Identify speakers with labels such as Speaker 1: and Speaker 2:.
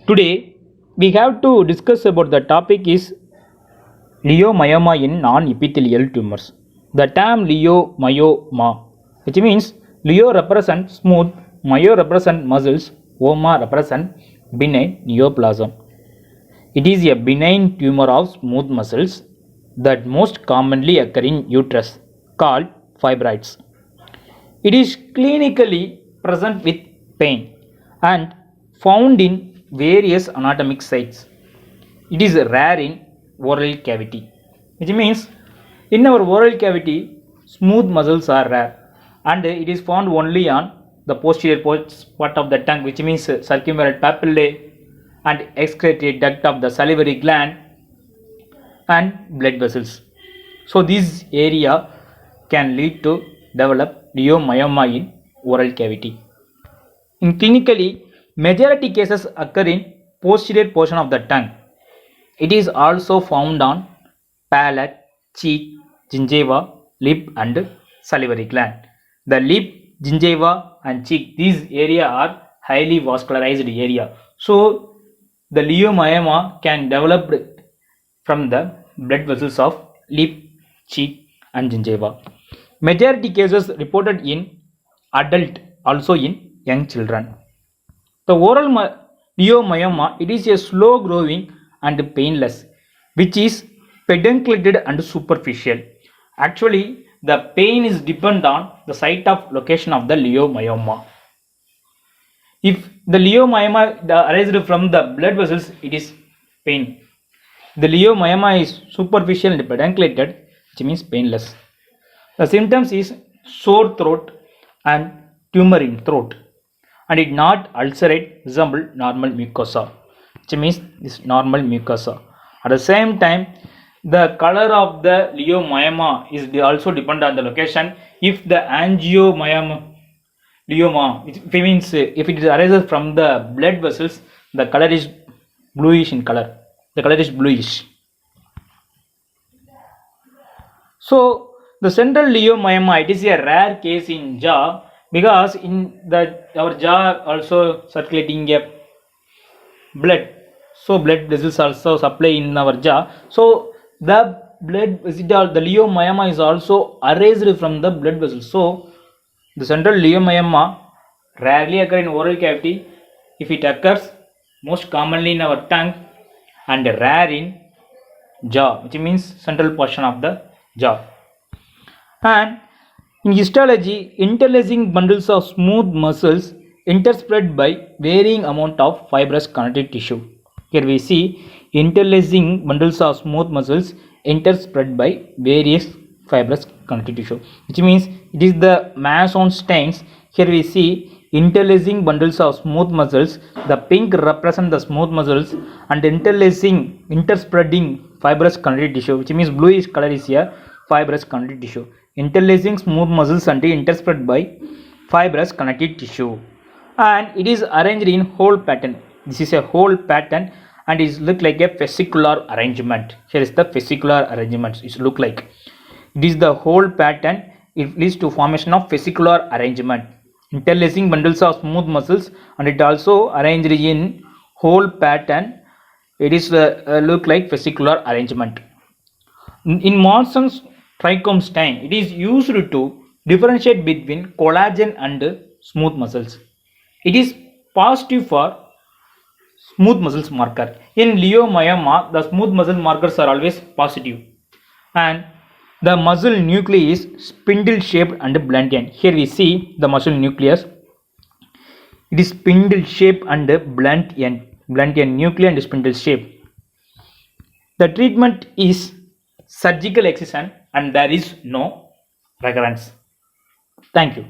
Speaker 1: Today we have to discuss about the topic is leiomyoma in non-epithelial tumors. The term leiomyoma, which means leo represents smooth, myo represent muscles, oma represent benign neoplasm. It is a benign tumor of smooth muscles that most commonly occur in uterus called fibroids. It is clinically present with pain and found in various anatomic sites. It is rare in oral cavity, which means in our oral cavity, smooth muscles are rare and it is found only on the posterior part of the tongue, which means circumferential papillae and excretory duct of the salivary gland and blood vessels. So this area can lead to develop leiomyoma in oral cavity. In clinically, majority cases occur in posterior portion of the tongue. It is also found on palate, cheek, gingiva, lip and salivary gland. The lip, gingiva and cheek, these area are highly vascularized area. So the leiomyoma can develop from the blood vessels of lip, cheek and gingiva. Majority cases reported in adult, also in young children. The oral leiomyoma, it is a slow growing and painless, which is pedunculated and superficial. Actually, the pain is depend on the site of location of the leiomyoma. If the leiomyoma arises from the blood vessels, it is pain. The leiomyoma is superficial and pedunculated, which means painless. The symptoms is sore throat and tumor in throat, and it not ulcerate resemble normal mucosa, which means this normal mucosa. At the same time, the color of the leiomyoma is also depend on the location. If the angiomyoma leioma, it means if it arises from the blood vessels, the color is bluish in color. The color is bluish. So the central leiomyoma, it is a rare case in jaw because in the our jaw also circulating a blood, so blood vessels also supply in our jaw. So the blood the leiomyoma is also erased from the blood vessels. So the central leiomyoma rarely occur in oral cavity. If it occurs, most commonly in our tongue and rare in jaw, which means central portion of the jaw. And in histology, interlacing bundles of smooth muscles interspread by varying amount of fibrous connective tissue. Here we see interlacing bundles of smooth muscles interspread by various fibrous connective tissue, which means it is the Masson stains. Here we see interlacing bundles of smooth muscles. The pink represent the smooth muscles and interlacing, interspreading fibrous connective tissue, which means bluish color is here fibrous connective tissue. Interlacing smooth muscles and interspread by fibrous connective tissue, and it is arranged in hole pattern. This is a hole pattern and it look like a fascicular arrangement. Here is the fascicular arrangement. It look like it is the hole pattern. It leads to formation of fascicular arrangement. Interlacing bundles of smooth muscles and it also arranged in hole pattern. It is look like fascicular arrangement. In Marston's trichome stain, it is used to differentiate between collagen and smooth muscles. It is positive for smooth muscles marker. In leiomyoma, the smooth muscle markers are always positive, and the muscle nucleus is spindle shaped and blunt end. Here we see the muscle nucleus. It is spindle shaped and blunt end nucleus and spindle shape. The treatment is surgical excision and there is no recurrence. Thank you.